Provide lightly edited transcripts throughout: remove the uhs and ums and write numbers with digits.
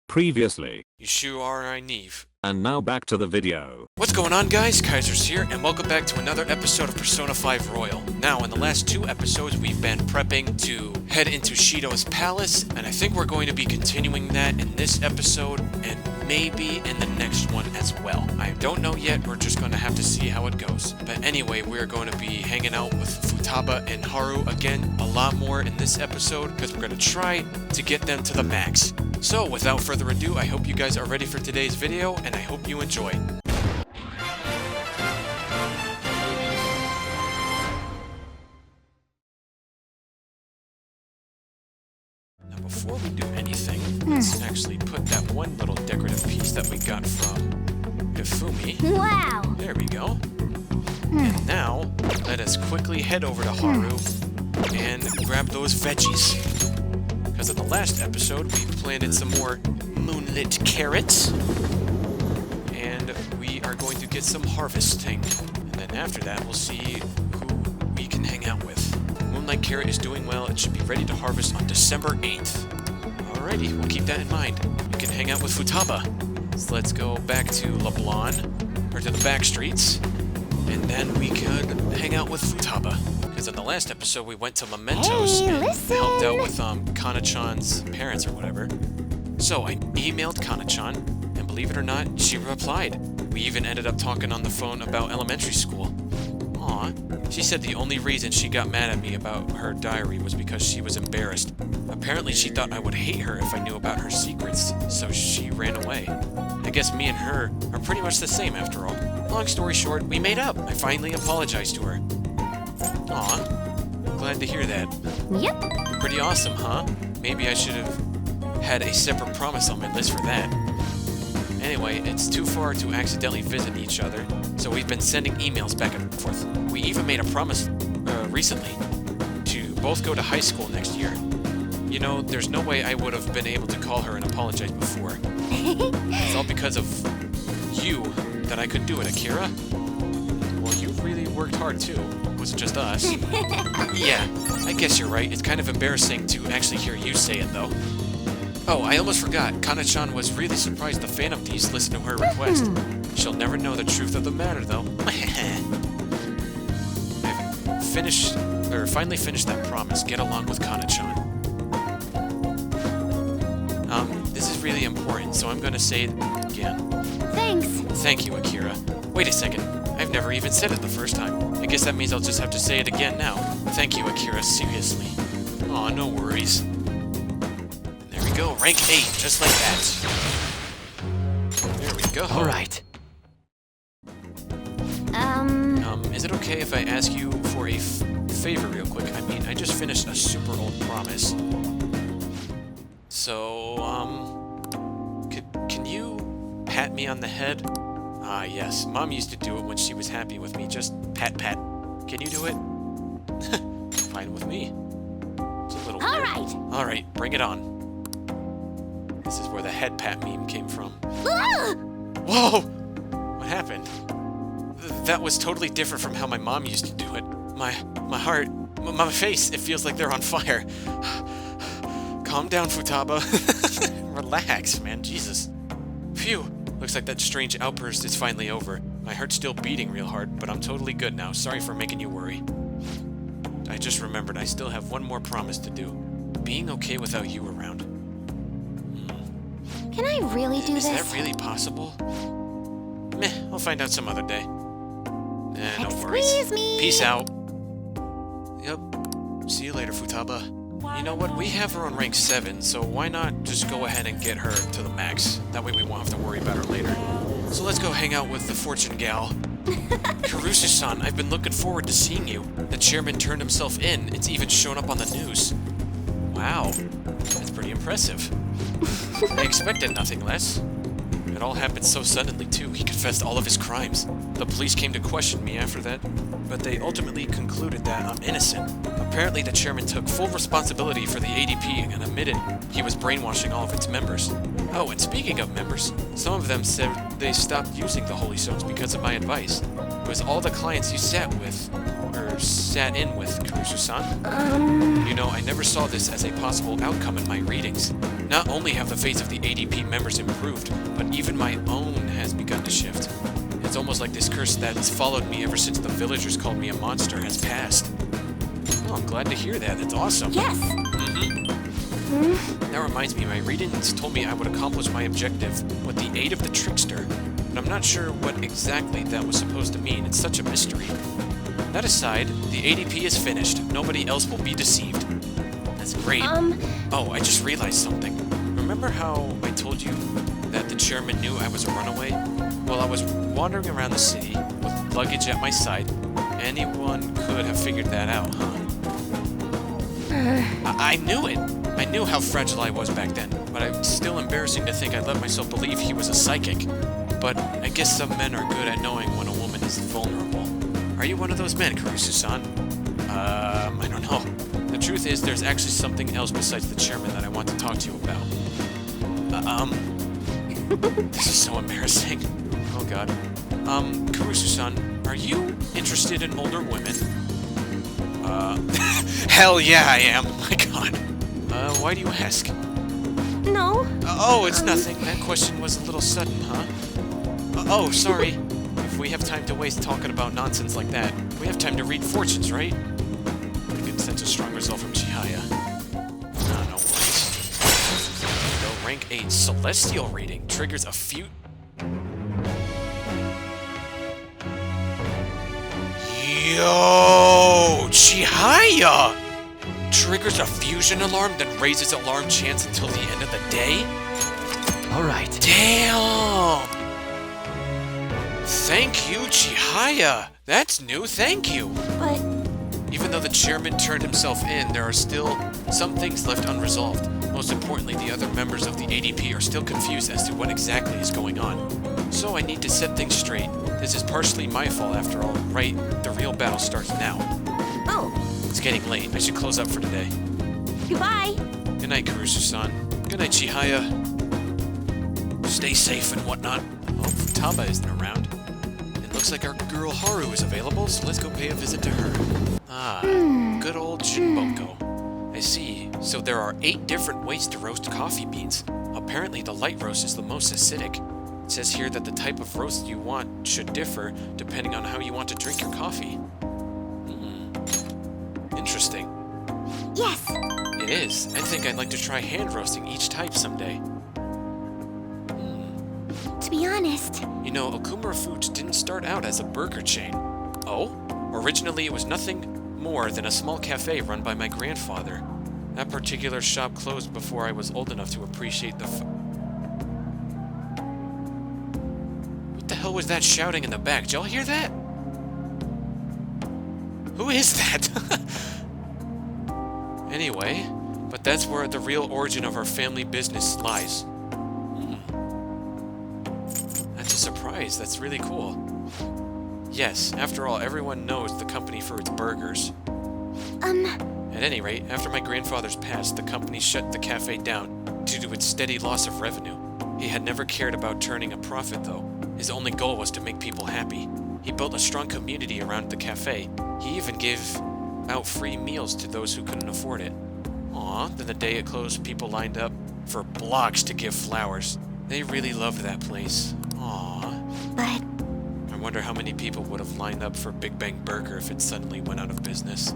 Previously. You sure are naive. And now back to the video. What's going on, guys? Kaiser's here, and welcome back to another episode of Persona 5 Royal. Now, in the last two episodes, we've been prepping to head into Shido's palace, and I think we're going to be continuing that in this episode, and maybe in the next one as well. I don't know yet, we're just going to have to see how it goes. But anyway, we're going to be hanging out with Futaba and Haru again a lot more in this episode, because we're going to try to get them to the max. So, without further ado, I hope you guys are ready for today's video, and I hope you enjoy. Now, before we do anything, let's actually put that one little decorative piece that we got from Hifumi. Wow! There we go. And now, let us quickly head over to Haru and grab those veggies. Because in the last episode, we planted some more moonlit carrots. And we are going to get some harvesting. And then after that, we'll see who we can hang out with. Moonlight carrot is doing well. It should be ready to harvest on December 8th. Alrighty, we'll keep that in mind. We can hang out with Futaba. So let's go back to LeBlanc, or to the back streets. And then we could hang out with Futaba. Because in the last episode, we went to Mementos and helped out with Kana-chan's parents or whatever. So I emailed Kana-chan, and believe it or not, she replied. We even ended up talking on the phone about elementary school. Aw, she said the only reason she got mad at me about her diary was because she was embarrassed. Apparently she thought I would hate her if I knew about her secrets, so she ran away. I guess me and her are pretty much the same after all. Long story short, we made up. I finally apologized to her. Aw, glad to hear that. Yep. Pretty awesome, huh? Maybe I should have had a separate promise on my list for that. Anyway, it's too far to accidentally visit each other, so we've been sending emails back and forth. We even made a promise recently to both go to high school next year. You know, there's no way I would have been able to call her and apologize before. It's all because of you that I could do it, Akira. Well, you really worked hard too. It wasn't just us. Yeah, I guess you're right. It's kind of embarrassing to actually hear you say it, though. Oh, I almost forgot. Kana-chan was really surprised the Phantom Thieves listened to her request. She'll never know the truth of the matter, though. I've finally finished that promise. Get along with Kana-chan. This is really important, so I'm gonna say it again. Thanks. Thank you, Akira. Wait a second. I've never even said it the first time. I guess that means I'll just have to say it again now. Thank you, Akira, seriously. Aw, no worries. There we go, rank 8, just like that. There we go. Alright. Is it okay if I ask you for a favor real quick? I mean, I just finished a super old promise. So, can you pat me on the head? Ah, yes. Mom used to do it when she was happy with me. Just pat, pat. Can you do it? Fine with me. It's a little weird. Alright, bring it on. This is where the head pat meme came from. Whoa! What happened? That was totally different from how my mom used to do it. My heart, my face, it feels like they're on fire. Calm down, Futaba. Relax, man, Jesus. Phew. Looks like that strange outburst is finally over. My heart's still beating real hard, but I'm totally good now. Sorry for making you worry. I just remembered I still have one more promise to do. Being okay without you around. Can I really do this? Is that really possible? Meh, I'll find out some other day. No worries. Excuse me. Peace out. Yep. See you later, Futaba. You know what? We have her on rank 7, so why not just go ahead and get her to the max? That way we won't have to worry about her later. So let's go hang out with the Fortune Gal. Karusa-san, I've been looking forward to seeing you. The chairman turned himself in. It's even shown up on the news. Wow. That's pretty impressive. I expected nothing less. It all happened so suddenly, too. He confessed all of his crimes. The police came to question me after that, but they ultimately concluded that I'm innocent. Apparently, the chairman took full responsibility for the ADP and admitted he was brainwashing all of its members. Oh, and speaking of members, some of them said they stopped using the Holy Stones because of my advice. It was all the clients you sat with sat in with, Kurusu-san? You know, I never saw this as a possible outcome in my readings. Not only have the fates of the ADP members improved, but even my own has begun to shift. It's almost like this curse that's followed me ever since the villagers called me a monster has passed. Oh, I'm glad to hear that. That's awesome. Yes. That reminds me, my readings told me I would accomplish my objective with the aid of the trickster, but I'm not sure what exactly that was supposed to mean. It's such a mystery. That aside, the ADP is finished. Nobody else will be deceived. That's great. Oh, I just realized something. Remember how I told you that the chairman knew I was a runaway? Well, I was wandering around the city with luggage at my side. Anyone could have figured that out, huh? I knew it! I knew how fragile I was back then, but it's still embarrassing to think I let myself believe he was a psychic. But I guess some men are good at knowing when a woman is vulnerable. Are you one of those men, Kurusu-san? I don't know. The truth is, there's actually something else besides the chairman that I want to talk to you about. This is so embarrassing. Oh god. Kurusu-san, are you interested in older women? Hell yeah I am! My god. Why do you ask? No. Oh, it's nothing. That question was a little sudden, huh? Oh, sorry. If we have time to waste talking about nonsense like that, we have time to read fortunes, right? I can sense a strong result from Chihaya. No worries. Go rank 8 celestial reading. Triggers a few... Yo! Chihaya! Triggers a fusion alarm, then raises alarm chance until the end of the day? Alright. Damn! Thank you, Chihaya! That's new, thank you! But Even though the chairman turned himself in, there are still some things left unresolved. Most importantly, the other members of the ADP are still confused as to what exactly is going on. So I need to set things straight. This is partially my fault after all, right? The real battle starts now. oh, It's getting late. I should close up for today. goodbye. Good night, Kurusu-san. Good night, Chihaya. Stay safe and whatnot. Oh, Futaba isn't around. It looks like our girl Haru is available, so let's go pay a visit to her. Ah, good old Jinboko. I see. So there are 8 different ways to roast coffee beans. Apparently the light roast is the most acidic. It says here that the type of roast you want should differ depending on how you want to drink your coffee. Interesting. Yes. It is. I think I'd like to try hand roasting each type someday. To be honest, You know, Okumura Foods didn't start out as a burger chain. Oh? Originally it was nothing more than a small cafe run by my grandfather. That particular shop closed before I was old enough to appreciate the What the hell was that shouting in the back? Did y'all hear that? Who is that? Anyway, but that's where the real origin of our family business lies. That's a surprise. That's really cool. Yes, after all, everyone knows the company for its burgers. At any rate, after my grandfather's passed, the company shut the cafe down due to its steady loss of revenue. He had never cared about turning a profit, though. His only goal was to make people happy. He built a strong community around the cafe. He even gave out free meals to those who couldn't afford it. Aw, then the day it closed, people lined up for blocks to give flowers. They really loved that place. Aw. but I wonder how many people would have lined up for Big Bang Burger if it suddenly went out of business.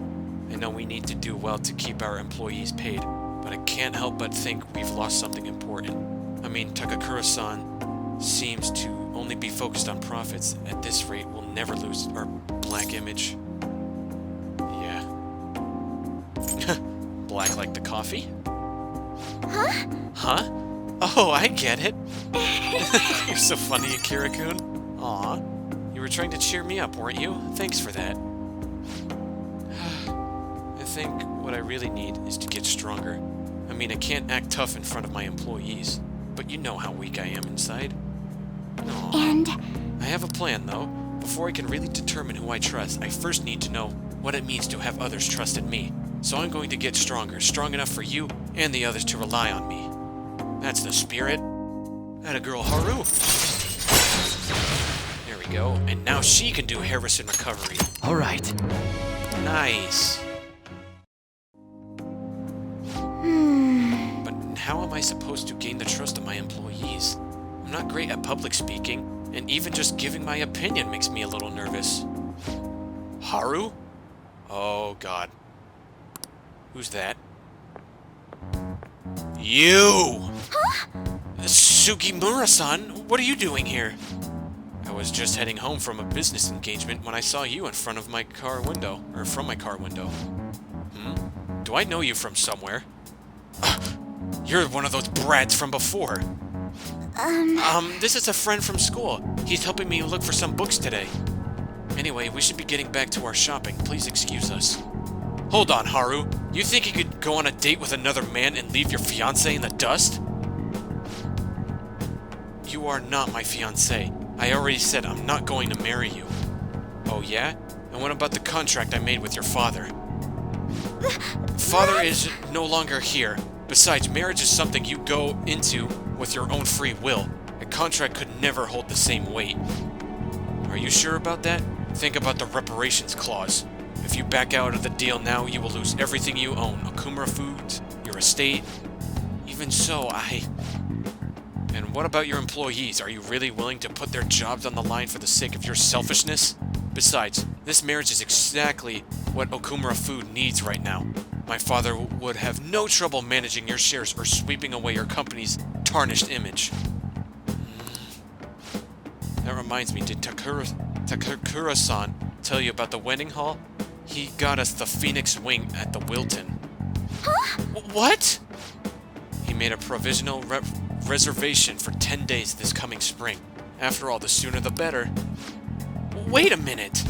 I know we need to do well to keep our employees paid, but I can't help but think we've lost something important. I mean, Takakura-san seems to only be focused on profits. At this rate, we'll never lose our black image. Yeah. Black like the coffee? huh? Huh? Oh, I get it. You're so funny, Akira-kun. Aw. You were trying to cheer me up, weren't you? Thanks for that. I think what I really need is to get stronger. I mean, I can't act tough in front of my employees, but you know how weak I am inside. Aw. And I have a plan, though. Before I can really determine who I trust, I first need to know what it means to have others trust in me. So I'm going to get stronger, strong enough for you and the others to rely on me. That's the spirit. Atta girl Haru. There we go. And now she can do Harrison recovery. Alright. Nice. But how am I supposed to gain the trust of my employees? I'm not great at public speaking, and even just giving my opinion makes me a little nervous. Haru? Oh, God. Who's that? You! Huh? Sugimura-san, what are you doing here? I was just heading home from a business engagement when I saw you in front of my car window, or from my car window. Do I know you from somewhere? You're one of those brats from before. This is a friend from school. He's helping me look for some books today. Anyway, we should be getting back to our shopping. Please excuse us. Hold on, Haru. You think you could go on a date with another man and leave your fiancé in the dust? You are not my fiancé. I already said I'm not going to marry you. Oh yeah? And what about the contract I made with your father? Father is no longer here. Besides, marriage is something you go into with your own free will. A contract could never hold the same weight. Are you sure about that? Think about the reparations clause. If you back out of the deal now, you will lose everything you own. Okumura Foods, your estate. Even so, And what about your employees? Are you really willing to put their jobs on the line for the sake of your selfishness? Besides, this marriage is exactly what Okumura Food needs right now. My father would have no trouble managing your shares or sweeping away your company's tarnished image. That reminds me, did Takakura-san tell you about the wedding hall? He got us the Phoenix Wing at the Wilton. Huh? What? He made a provisional reservation for 10 days this coming spring. After all, the sooner the better. Wait a minute!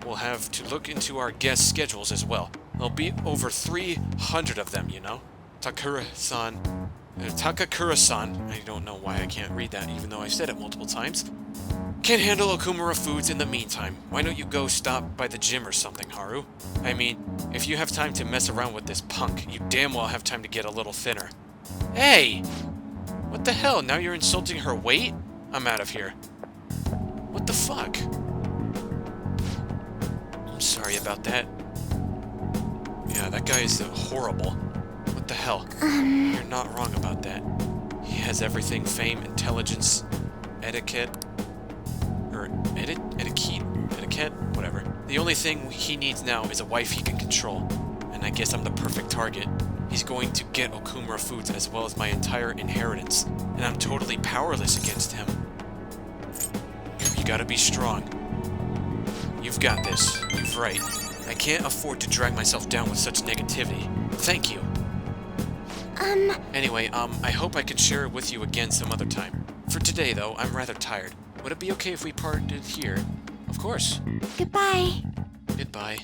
We'll have to look into our guest schedules as well. There'll be over 300 of them, you know? Takakura-san, I don't know why I can't read that even though I've said it multiple times. Can't handle Okumura Foods in the meantime. Why don't you go stop by the gym or something, Haru? I mean, if you have time to mess around with this punk, you damn well have time to get a little thinner. Hey! What the hell? Now you're insulting her weight? I'm out of here. What the fuck? I'm sorry about that. Yeah, that guy is horrible. What the hell? You're not wrong about that. He has everything: fame, intelligence, etiquette, whatever. The only thing he needs now is a wife he can control. And I guess I'm the perfect target. He's going to get Okumura Foods as well as my entire inheritance. And I'm totally powerless against him. You gotta be strong. You've got this. You're right. I can't afford to drag myself down with such negativity. Thank you. Anyway, I hope I can share it with you again some other time. For today, though, I'm rather tired. Would it be okay if we parted here? Of course. Goodbye. Goodbye.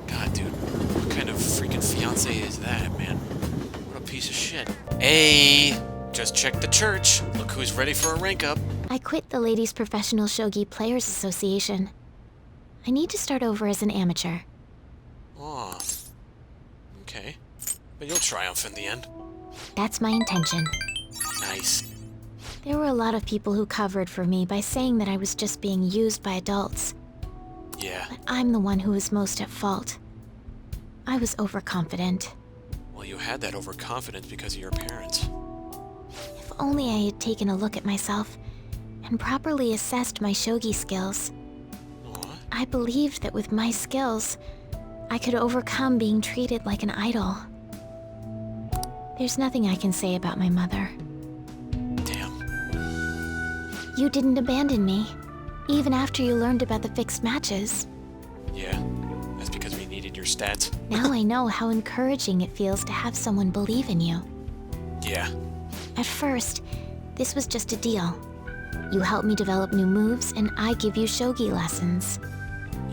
God, dude. What kind of freaking fiancé is that, man? What a piece of shit. Hey! Just checked the church. Look who's ready for a rank up. I quit the Ladies Professional Shogi Players Association. I need to start over as an amateur. Aw. Okay. But you'll triumph in the end. That's my intention. Nice. There were a lot of people who covered for me by saying that I was just being used by adults. Yeah. But I'm the one who was most at fault. I was overconfident. Well, you had that overconfidence because of your parents. If only I had taken a look at myself and properly assessed my shogi skills. Aw. I believed that with my skills, I could overcome being treated like an idol. There's nothing I can say about my mother. Damn. You didn't abandon me, even after you learned about the fixed matches. Yeah. That's because we needed your stats. Now I know how encouraging it feels to have someone believe in you. Yeah. At first, this was just a deal. You help me develop new moves, and I give you shogi lessons.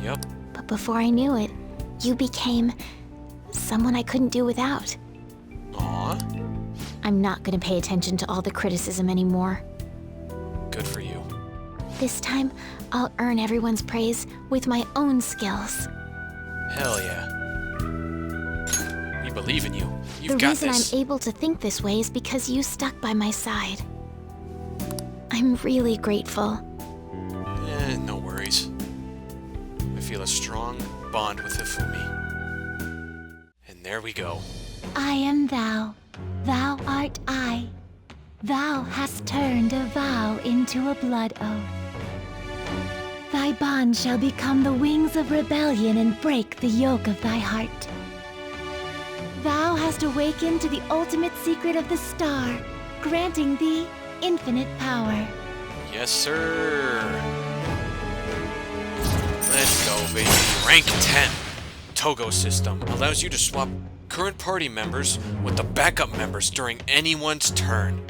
Yep. But before I knew it, you became someone I couldn't do without. Aw. I'm not gonna pay attention to all the criticism anymore. Good for you. This time, I'll earn everyone's praise with my own skills. Hell yeah. We believe in you. You've The got reason this. I'm able to think this way is because you stuck by my side. I'm really grateful. No worries. I feel as strong bond with Hifumi. And there we go. I am thou, thou art I. Thou hast turned a vow into a blood oath. Thy bond shall become the wings of rebellion and break the yoke of thy heart. Thou hast awakened to the ultimate secret of the star, granting thee infinite power. Yes, sir. Let's go, baby. Rank 10. Togo system allows you to swap current party members with the backup members during anyone's turn.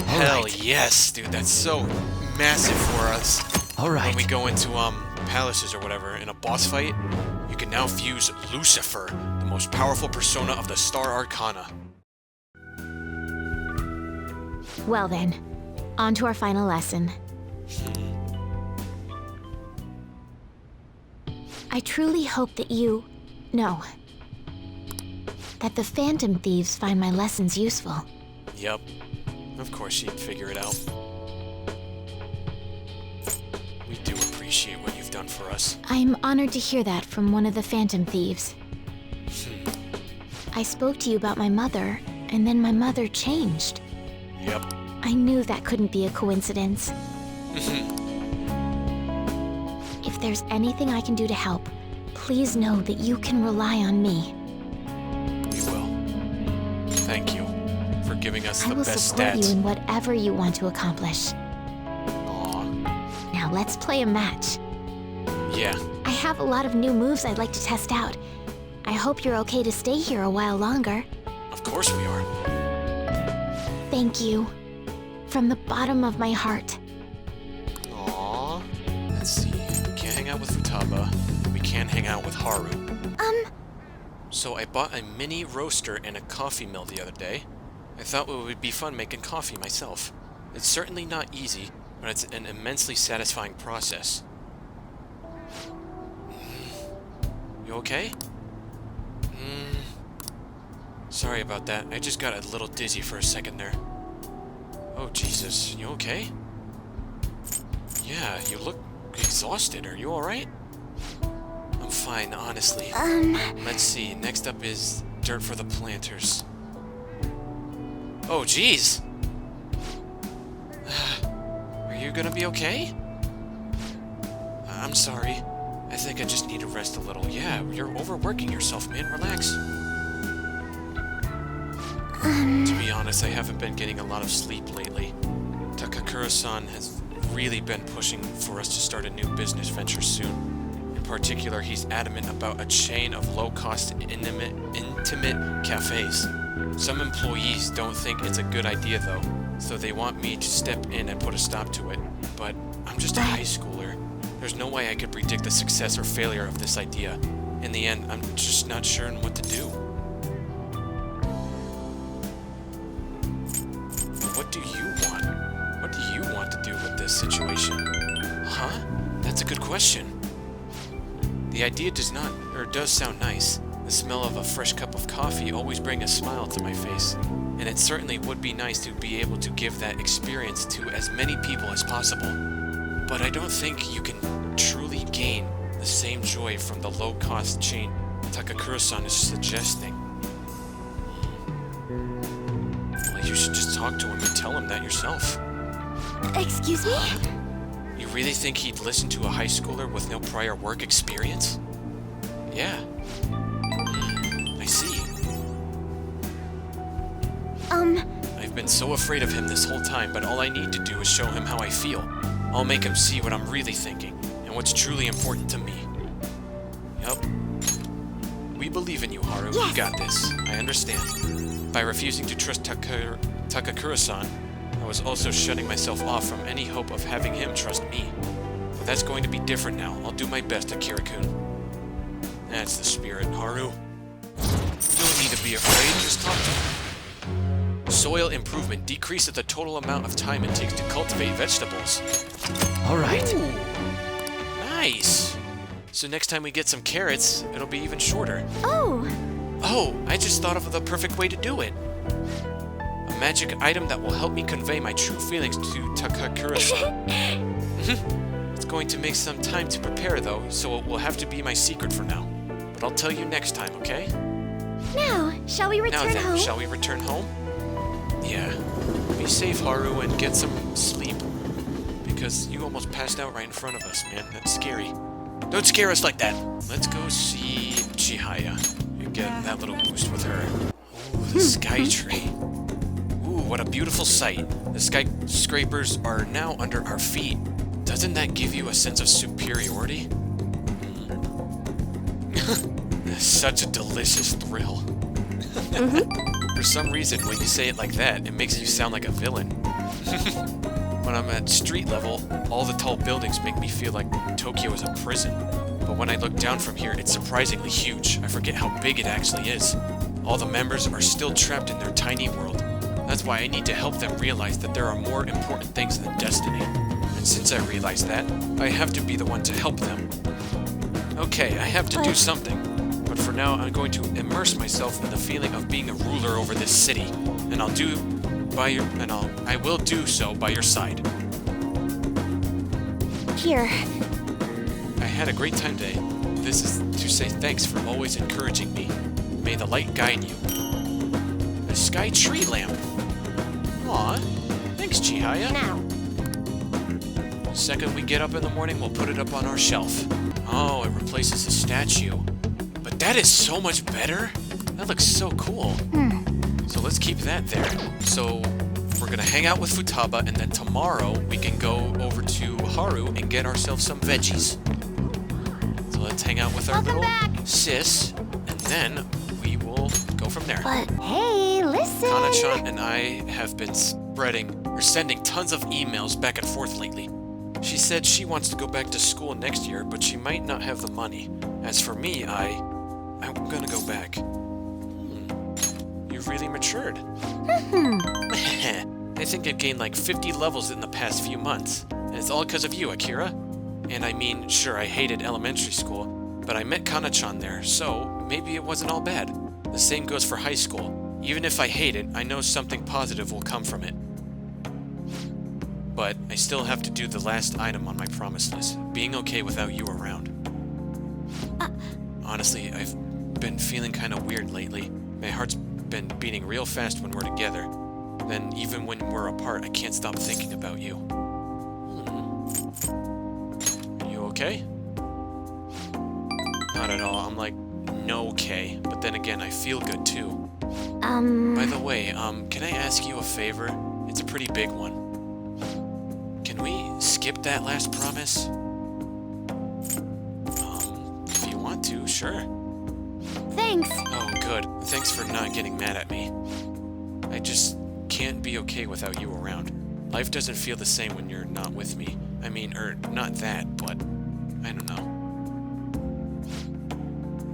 Hell yes, dude. That's so massive for us. All right. When we go into palaces or whatever in a boss fight, you can now fuse Lucifer, the most powerful persona of the Star Arcana. Well then, on to our final lesson. I truly hope that that the Phantom Thieves find my lessons useful. Yep. Of course she'd figure it out. We do appreciate what you've done for us. I'm honored to hear that from one of the Phantom Thieves. I spoke to you about my mother, and then my mother changed. Yep. I knew that couldn't be a coincidence. If there's anything I can do to help, please know that you can rely on me. We will. Thank you for giving us the I will best support stats. you in whatever you want to accomplish. Aw. Now let's play a match. Yeah. I have a lot of new moves I'd like to test out. I hope you're okay to stay here a while longer. Of course we are. Thank you. From the bottom of my heart. Aw. Let's see. We can't hang out with Futaba. We can hang out with Haru. So I bought a mini roaster and a coffee mill the other day. I thought it would be fun making coffee myself. It's certainly not easy, but it's an immensely satisfying process. You okay? Sorry about that. I just got a little dizzy for a second there. Oh, Jesus. You okay? Yeah, you look exhausted. Are you alright? I'm fine, honestly. Let's see. Next up is dirt for the planters. Oh, jeez! Are you gonna be okay? I'm sorry. I think I just need to rest a little. Yeah, you're overworking yourself, man. Relax. To be honest, I haven't been getting a lot of sleep lately. Takakura-san has really been pushing for us to start a new business venture soon. In particular, he's adamant about a chain of low-cost, intimate cafes. Some employees don't think it's a good idea, though, so they want me to step in and put a stop to it. But I'm just a high schooler. There's no way I could predict the success or failure of this idea. In the end, I'm just not sure what to do. What do you want? What do you want to do with this situation? Huh? That's a good question. The idea does sound nice. The smell of a fresh cup of coffee always brings a smile to my face, and it certainly would be nice to be able to give that experience to as many people as possible. But I don't think you can truly gain the same joy from the low-cost chain Takakura-san is suggesting. Well, you should just talk to him and tell him that yourself. Excuse me? You really think he'd listen to a high schooler with no prior work experience? Yeah. I see. I've been so afraid of him this whole time, but all I need to do is show him how I feel. I'll make him see what I'm really thinking, and what's truly important to me. Yup. We believe in you, Haru. Yes. You got this. I understand. By refusing to trust Takakura-san, I was also shutting myself off from any hope of having him trust me. But that's going to be different now. I'll do my best, Akira-kun. That's the spirit, Haru. You don't need to be afraid, just talk to him. Soil improvement decreases the total amount of time it takes to cultivate vegetables. All right. Ooh, nice. So next time we get some carrots, it'll be even shorter. Oh! Oh, I just thought of the perfect way to do it. A magic item that will help me convey my true feelings to Takakura-san. It's going to make some time to prepare, though, so it will have to be my secret for now. But I'll tell you next time, okay? Now, shall we Now return then, home? shall we return home? Yeah. Be safe, Haru, and get some sleep. Because you almost passed out right in front of us, man. That's scary. Don't scare us like that! Let's go see Chihaya. You get that little boost with her. Ooh, the sky tree. Ooh, what a beautiful sight. The skyscrapers are now under our feet. Doesn't that give you a sense of superiority? Such a delicious thrill. For some reason, when you say it like that, it makes you sound like a villain. When I'm at street level, all the tall buildings make me feel like Tokyo is a prison. But when I look down from here, it's surprisingly huge. I forget how big it actually is. All the members are still trapped in their tiny world. That's why I need to help them realize that there are more important things than destiny. And since I realize that, I have to be the one to help them. Okay, I have to do something. But for now, I'm going to immerse myself in the feeling of being a ruler over this city. And I will do so by your side. Here. I had a great time today. This is to say thanks for always encouraging me. May the light guide you. A sky tree lamp. Aw, thanks, Chihaya. Now. The second we get up in the morning, we'll put it up on our shelf. Oh, it replaces the statue. But that is so much better. That looks so cool. So let's keep that there. So we're gonna hang out with Futaba, and then tomorrow we can go over to Haru and get ourselves some veggies. So let's hang out with our little sis, and then we will go from there. But Hey, listen! Kana-chan and I have been sending tons of emails back and forth lately. She said she wants to go back to school next year, but she might not have the money. As for me, I'm gonna go back. You've really matured. I think I've gained like 50 levels in the past few months. And it's all because of you, Akira. And I mean, sure, I hated elementary school, but I met Kana-chan there, so maybe it wasn't all bad. The same goes for high school. Even if I hate it, I know something positive will come from it. But I still have to do the last item on my promise list, being okay without you around. Honestly, I've been feeling kind of weird lately. My heart's been beating real fast when we're together. Then even when we're apart, I can't stop thinking about you. Are you okay? Not at all. I'm like, no okay. But then again, I feel good too. By the way, can I ask you a favor? It's a pretty big one. Can we skip that last promise? If you want to, sure. Thanks. Oh, good. Thanks for not getting mad at me. I just can't be okay without you around. Life doesn't feel the same when you're not with me. I mean, not that, but I don't know.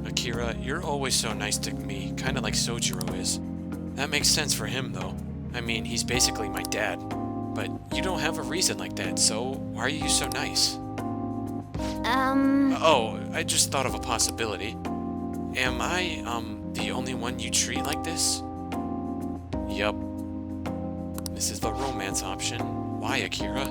Akira, you're always so nice to me, kind of like Sojiro is. That makes sense for him, though. I mean, he's basically my dad. But you don't have a reason like that, so why are you so nice? Oh, I just thought of a possibility. Am I, the only one you treat like this? Yup. This is the romance option. Why, Akira?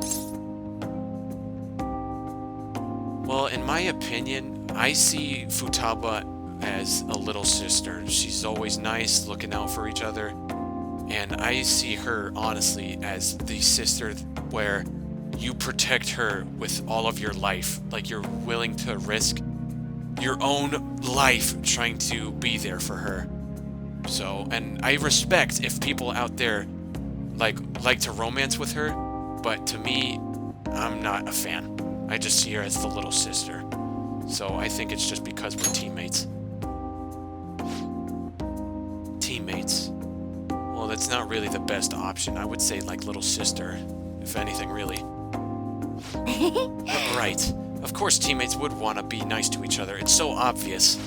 Well, in my opinion, I see Futaba as a little sister. She's always nice, looking out for each other. And I see her, honestly, as the sister where you protect her with all of your life. Like, you're willing to risk your own life trying to be there for her. So, and I respect if people out there like to romance with her, but to me, I'm not a fan. I just see her as the little sister. So I think it's just because we're teammates. Teammates. Well, that's not really the best option. I would say like little sister, if anything, really. Right. Of course teammates would want to be nice to each other. It's so obvious.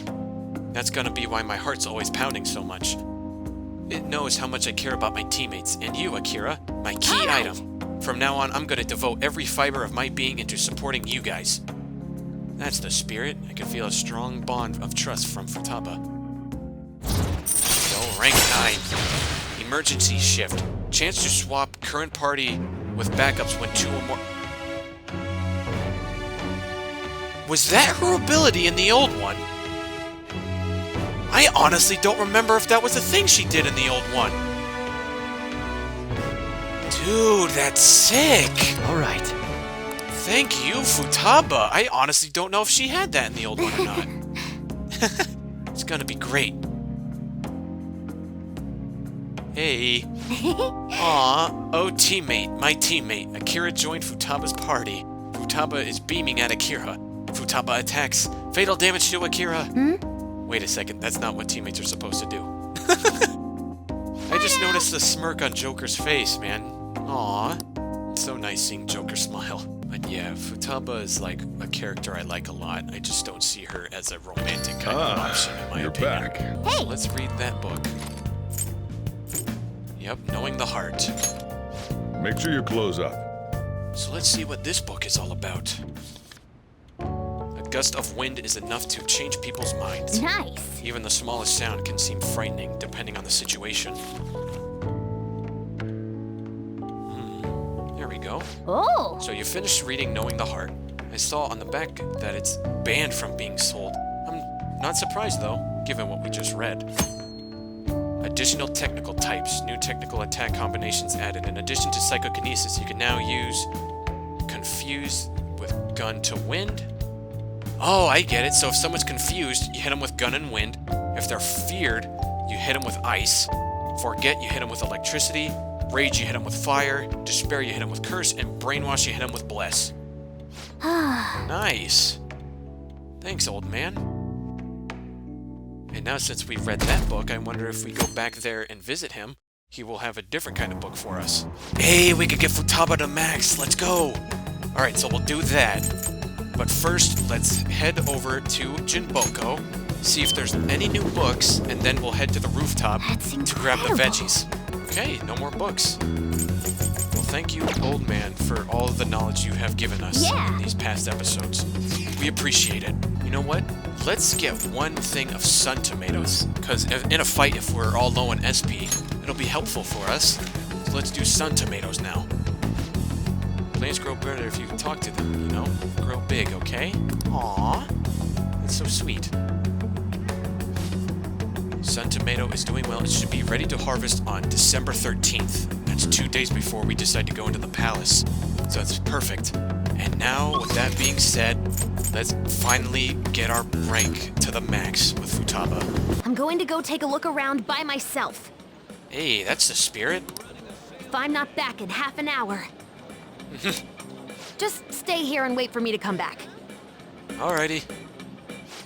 That's gonna be why my heart's always pounding so much. It knows how much I care about my teammates, and you, Akira, my key item. From now on, I'm gonna devote every fiber of my being into supporting you guys. That's the spirit. I can feel a strong bond of trust from Futaba. So, rank 9. Emergency shift. Chance to swap current party with backups when 2 or more... Was that her ability in the old one? I honestly don't remember if that was a thing she did in the old one. Dude, that's sick! Alright. Thank you, Futaba. I honestly don't know if she had that in the old one or not. It's gonna be great. Hey. Aw. Oh, teammate. My teammate. Akira joined Futaba's party. Futaba is beaming at Akira. Futaba attacks. Fatal damage to Akira. Wait a second. That's not what teammates are supposed to do. I just noticed the smirk on Joker's face, man. Aw. It's so nice seeing Joker smile. But yeah, Futaba is like a character I like a lot. I just don't see her as a romantic kind of option in my opinion. Back. Hey! So let's read that book. Yep, Knowing the Heart. Make sure you close up. So let's see what this book is all about. A gust of wind is enough to change people's minds. Nice. Even the smallest sound can seem frightening depending on the situation. There we go. Oh. So you finished reading Knowing the Heart. I saw on the back that it's banned from being sold. I'm not surprised though, given what we just read. Additional technical types. New technical attack combinations added. In addition to psychokinesis, you can now use confuse with gun to wind. Oh, I get it. So if someone's confused, you hit them with gun and wind. If they're feared, you hit them with ice. Forget, you hit them with electricity. Rage, you hit them with fire. Despair, you hit them with curse. And brainwash, you hit them with bless. Nice. Thanks, old man. And now since we've read that book, I wonder if we go back there and visit him, he will have a different kind of book for us. Hey, we could get Futaba to max. Let's go. Alright, so we'll do that. But first, let's head over to Jinboko, see if there's any new books, and then we'll head to the rooftop to grab the veggies. Okay, no more books. Well, thank you, old man, for all of the knowledge you have given us in these past episodes. We appreciate it. You know what? Let's get one thing of sun tomatoes, because in a fight, if we're all low on SP, it'll be helpful for us. So let's do sun tomatoes now. Plants grow better if you talk to them, you know? Grow big, okay? Aww. That's so sweet. Sun tomato is doing well. It should be ready to harvest on December 13th. That's 2 days before we decide to go into the palace. So that's perfect. And now, with that being said, let's finally get our rank to the max with Futaba. I'm going to go take a look around by myself. Hey, that's the spirit. If I'm not back in half an hour. Just stay here and wait for me to come back. Alrighty.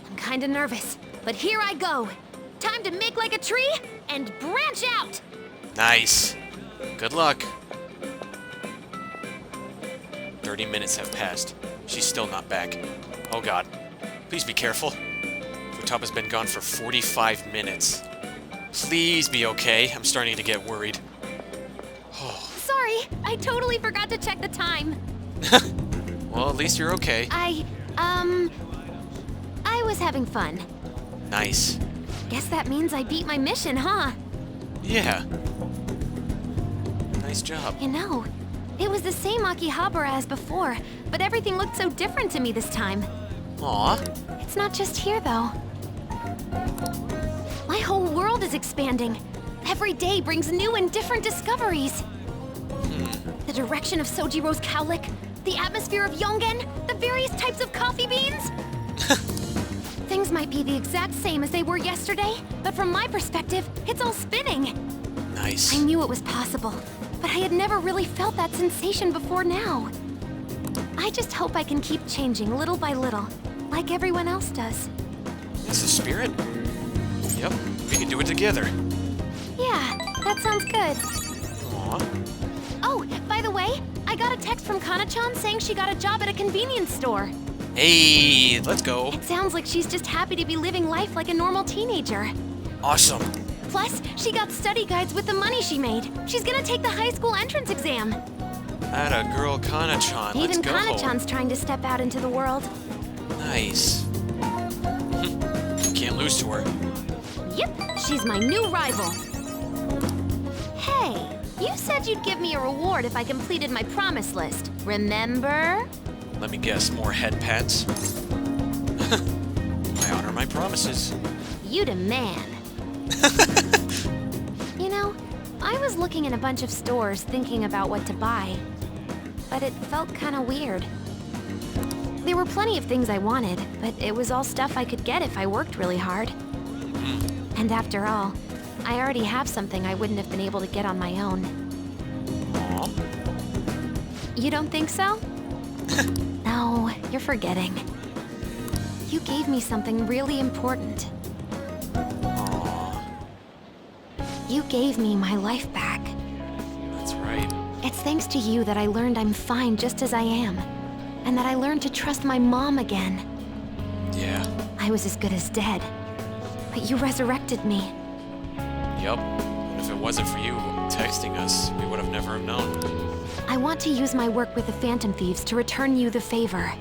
I'm kinda nervous, but here I go. Time to make like a tree and branch out! Nice. Good luck. 30 minutes have passed. She's still not back. Oh god. Please be careful. Futaba's been gone for 45 minutes. Please be okay. I'm starting to get worried. Sorry, I totally forgot to check the time. Well, at least you're okay. I was having fun. Nice. Guess that means I beat my mission, huh? Yeah. Nice job. You know, it was the same Akihabara as before, but everything looked so different to me this time. Aw. It's not just here, though. My whole world is expanding. Every day brings new and different discoveries. The direction of Sojiro's cowlick, the atmosphere of Yongen, the various types of coffee beans. Things might be the exact same as they were yesterday, but from my perspective, it's all spinning. Nice. I knew it was possible, but I had never really felt that sensation before now. I just hope I can keep changing little by little, like everyone else does. It's the spirit? Yep, we can do it together. Yeah, that sounds good. Aw. Oh, by the way, I got a text from Kana-chan saying she got a job at a convenience store. Hey, let's go. It sounds like she's just happy to be living life like a normal teenager. Awesome. Plus, she got study guides with the money she made. She's gonna take the high school entrance exam. Atta girl Kana-chan, let's Even go. Kana-chan's trying to step out into the world. Nice. Can't lose to her. Yep, she's my new rival. Hey, you said you'd give me a reward if I completed my promise list. Remember? Let me guess, more head pats? I honor my promises. You demand. You know, I was looking in a bunch of stores thinking about what to buy, but it felt kind of weird. There were plenty of things I wanted, but it was all stuff I could get if I worked really hard. And after all, I already have something I wouldn't have been able to get on my own. Aw. You don't think so? No, you're forgetting. You gave me something really important. Aw. You gave me my life back. That's right. It's thanks to you that I learned I'm fine just as I am. And that I learned to trust my mom again. Yeah. I was as good as dead. But you resurrected me. Yup. And if it wasn't for you texting us, we would have never have known. I want to use my work with the Phantom Thieves to return you the favor.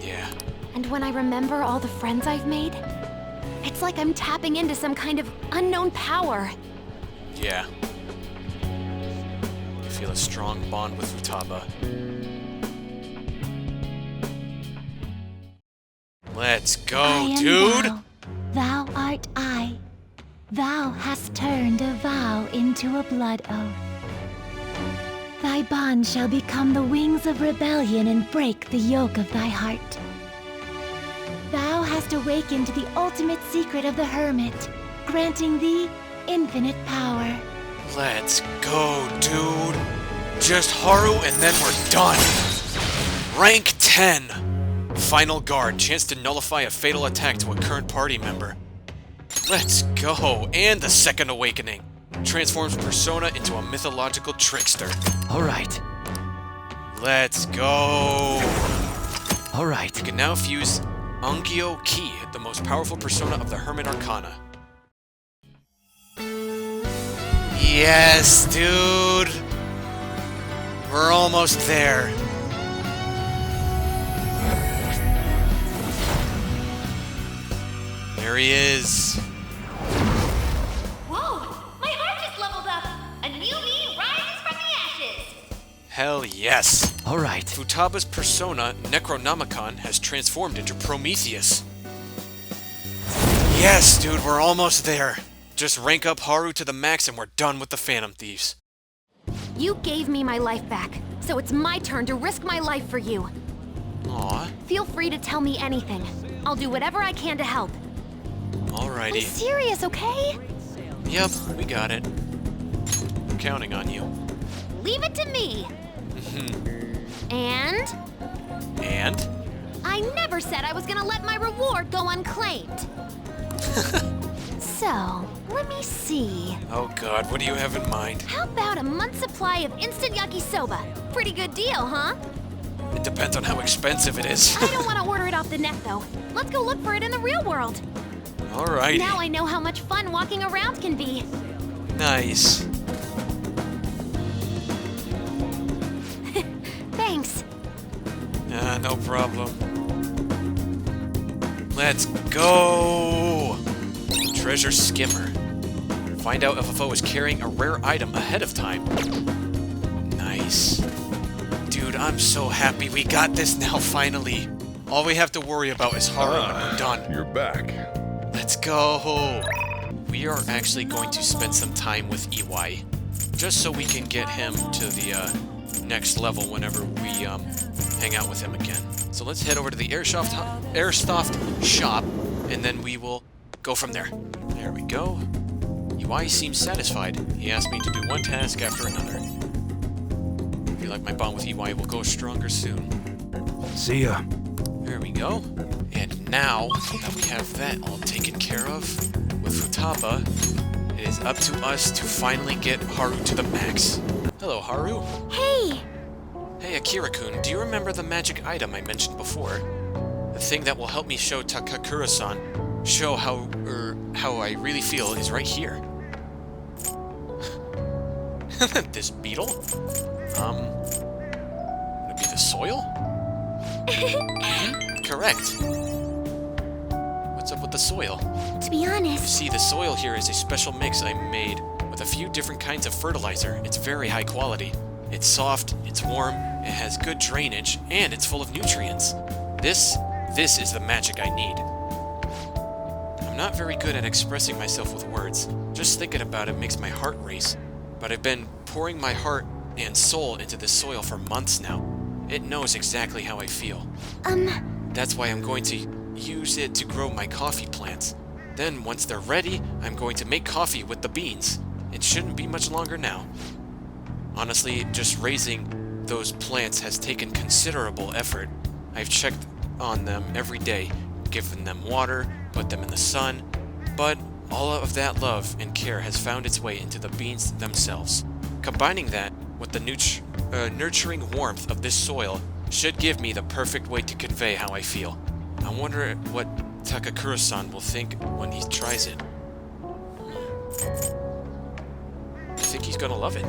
Yeah. And when I remember all the friends I've made, it's like I'm tapping into some kind of unknown power. Yeah. I feel a strong bond with Futaba. Let's I go, am dude! Thou. Thou art I. Thou hast turned a vow into a blood oath. Thy bond shall become the wings of rebellion and break the yoke of thy heart. Thou hast awakened the ultimate secret of the hermit, granting thee infinite power. Let's go, dude! Just Haru and then we're done! Rank 10! Final guard, chance to nullify a fatal attack to a current party member. Let's go! And the second awakening! Transforms Persona into a mythological trickster. Alright. Let's go! Alright. You can now fuse Ongyo Ki, the most powerful persona of the Hermit Arcana. Yes, dude! We're almost there. There he is. Whoa! My heart just leveled up! A new me rises from the ashes! Hell yes. Alright. Futaba's persona, Necronomicon, has transformed into Prometheus. Yes, dude, we're almost there. Just rank up Haru to the max and we're done with the Phantom Thieves. You gave me my life back, so it's my turn to risk my life for you. Aw, Feel free to tell me anything. I'll do whatever I can to help. I'm alrighty. serious, okay? Yep, we got it. I'm counting on you. Leave it to me. And And? I never said I was gonna let my reward go unclaimed. So, let me see. Oh god, what do you have in mind? How about a month's supply of instant yakisoba? Pretty good deal, huh? It depends on how expensive it is. I don't want to order it off the net, though. Let's go look for it in the real world. Alrighty. Now I know how much fun walking around can be. Nice. Thanks. No problem. Let's go! Treasure Skimmer. Find out if a foe is carrying a rare item ahead of time. Nice. Dude, I'm so happy we got this now, finally. All we have to worry about is Haru and we're done. You're back. Let's go! We are actually going to spend some time with Iwai, just so we can get him to the next level whenever we hang out with him again. So let's head over to the Airsoft shop, and then we will go from there. There we go. Iwai seems satisfied. He asked me to do one task after another. I feel like my bond with Iwai will go stronger soon. See ya. There we go. And now that we have that all taken care of with Futaba, it is up to us to finally get Haru to the max. Hello, Haru. Hey! Hey, Akira-kun, do you remember the magic item I mentioned before? The thing that will help me show Takakura-san, show how I really feel is right here. This beetle? Would it be the soil? Correct. What's up with the soil? To be You honest, see, the soil here is a special mix I made with a few different kinds of fertilizer. It's very high quality. It's soft, it's warm, it has good drainage, and it's full of nutrients. This This is the magic I need. I'm not very good at expressing myself with words. Just thinking about it makes my heart race. But I've been pouring my heart and soul into this soil for months now. It knows exactly how I feel. That's why I'm going to use it to grow my coffee plants. Then, once they're ready, I'm going to make coffee with the beans. It shouldn't be much longer now. Honestly, just raising those plants has taken considerable effort. I've checked on them every day, given them water, put them in the sun, but all of that love and care has found its way into the beans themselves. Combining that with the nurturing warmth of this soil should give me the perfect way to convey how I feel. I wonder what Takakura-san will think when he tries it. I think he's gonna love it.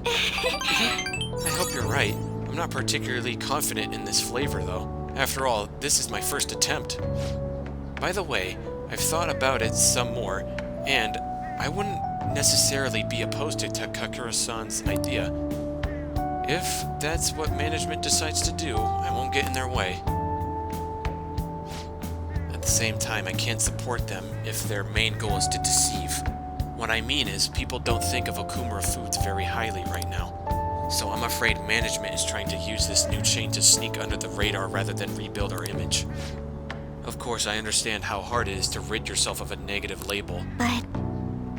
I hope you're right. I'm not particularly confident in this flavor, though. After all, this is my first attempt. By the way, I've thought about it some more, and I wouldn't necessarily be opposed to Takakura-san's idea. If that's what management decides to do, I won't get in their way. At the same time, I can't support them if their main goal is to deceive. What I mean is, people don't think of Okumura Foods very highly right now. So I'm afraid management is trying to use this new chain to sneak under the radar rather than rebuild our image. Of course, I understand how hard it is to rid yourself of a negative label.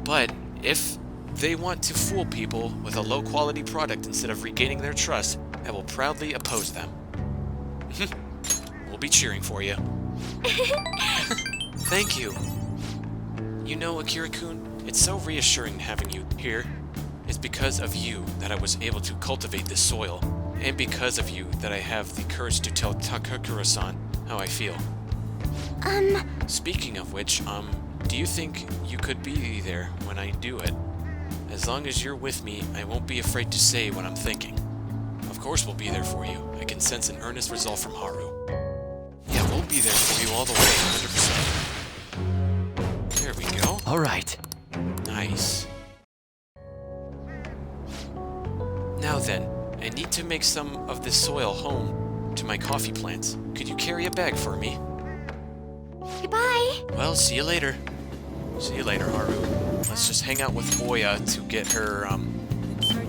But if they want to fool people with a low-quality product instead of regaining their trust, I will proudly oppose them. We'll be cheering for you. Thank you. You know, Akira-kun, it's so reassuring having you here. It's because of you that I was able to cultivate this soil, and because of you that I have the courage to tell Takakura-san how I feel. Speaking of which, do you think you could be there when I do it? As long as you're with me, I won't be afraid to say what I'm thinking. Of course we'll be there for you. I can sense an earnest resolve from Haru. Yeah, we'll be there for you all the way, 100%. There we go. All right. Nice. Now then, I need to make some of this soil home to my coffee plants. Could you carry a bag for me? Goodbye. Well, see you later. See you later, Haru. Let's just hang out with Oya to get her,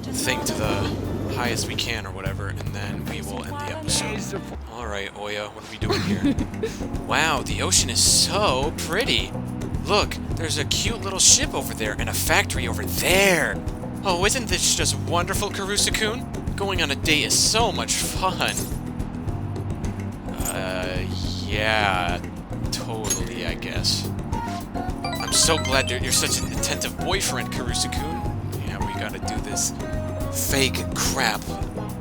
thing to the highest we can or whatever, and then we will end the episode. Alright, Oya, what are we doing here? Wow, the ocean is so pretty! Look, there's a cute little ship over there and a factory over there! Oh, isn't this just wonderful, Karusa-kun? Going on a date is so much fun! Yeah, totally, I guess. I'm so glad you're such an attentive boyfriend, Karusa-kun. Yeah, we gotta do this fake crap,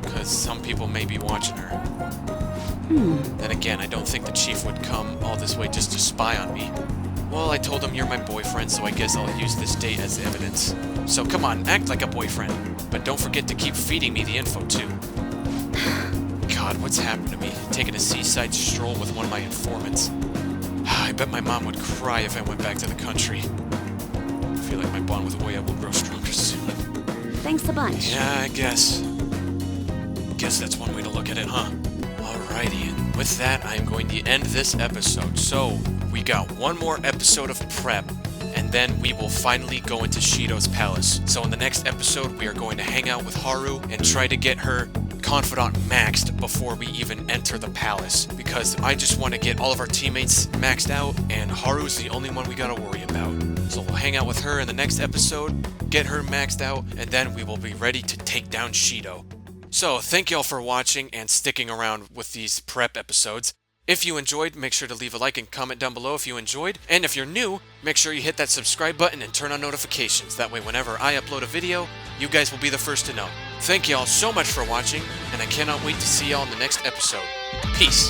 because some people may be watching her. Then again, I don't think the chief would come all this way just to spy on me. Well, I told him you're my boyfriend, so I guess I'll use this date as evidence. So come on, act like a boyfriend. But don't forget to keep feeding me the info, too. God, what's happened to me? Taking a seaside stroll with one of my informants. I bet my mom would cry if I went back to the country. I feel like my bond with Oya will grow stronger soon. Thanks a bunch. Yeah, I guess. Guess that's one way to look at it, huh? Alrighty, and with that, I'm going to end this episode. So, we got one more episode of prep, and then we will finally go into Shido's palace. So in the next episode, we are going to hang out with Haru and try to get her confidant maxed before we even enter the palace, because I just want to get all of our teammates maxed out, and Haru's the only one we gotta worry about. So we'll hang out with her in the next episode, get her maxed out, and then we will be ready to take down Shido. So thank y'all for watching and sticking around with these prep episodes. If you enjoyed, make sure to leave a like and comment down below if you enjoyed. And if you're new, make sure you hit that subscribe button and turn on notifications. That way whenever I upload a video, you guys will be the first to know. Thank y'all so much for watching, and I cannot wait to see y'all in the next episode. Peace!